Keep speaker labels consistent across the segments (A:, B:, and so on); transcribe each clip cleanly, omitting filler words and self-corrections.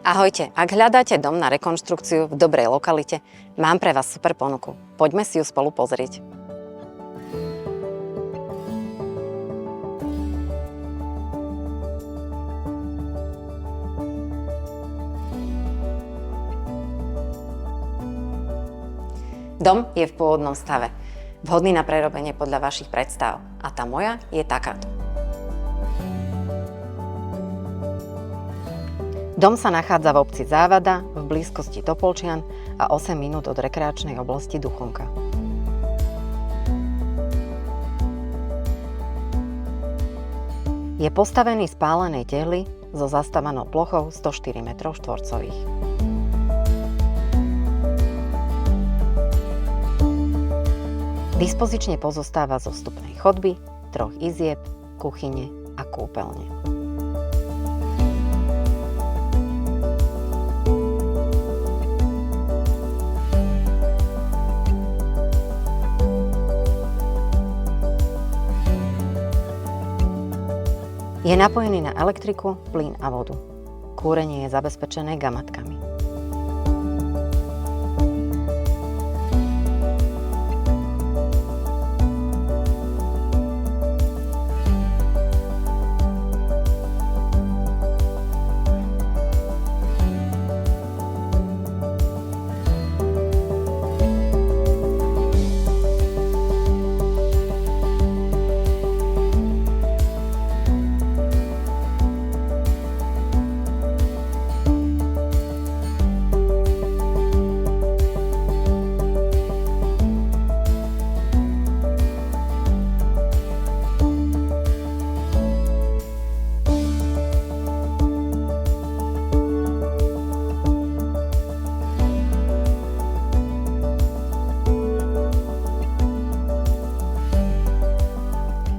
A: Ahojte, ak hľadáte dom na rekonštrukciu v dobrej lokalite, mám pre vás super ponuku. Poďme si ju spolu pozrieť. Dom je v pôvodnom stave, vhodný na prerobenie podľa vašich predstav. A tá moja je takáto. Dom sa nachádza v obci Závada, v blízkosti Topolčian a 8 minút od rekreačnej oblasti Duchonka. Je postavený z pálenej tehly so zastavanou plochou 104 m2. Dispozične pozostáva zo vstupnej chodby, 3 izieb, kuchyne a kúpeľne. Je napojený na elektriku, plyn a vodu. Kúrenie je zabezpečené gamatkami.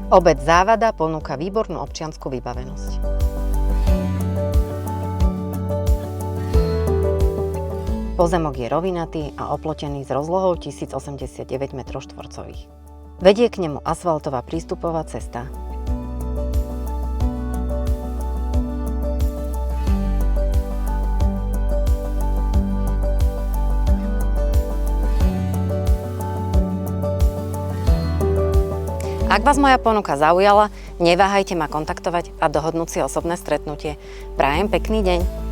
A: Obec Závada ponúka výbornú občiansku vybavenosť. Pozemok je rovinatý a oplotený s rozlohou 1089 m2. Vedie k nemu asfaltová prístupová cesta. Ak vás moja ponuka zaujala, neváhajte ma kontaktovať a dohodnúť si osobné stretnutie. Prajem pekný deň.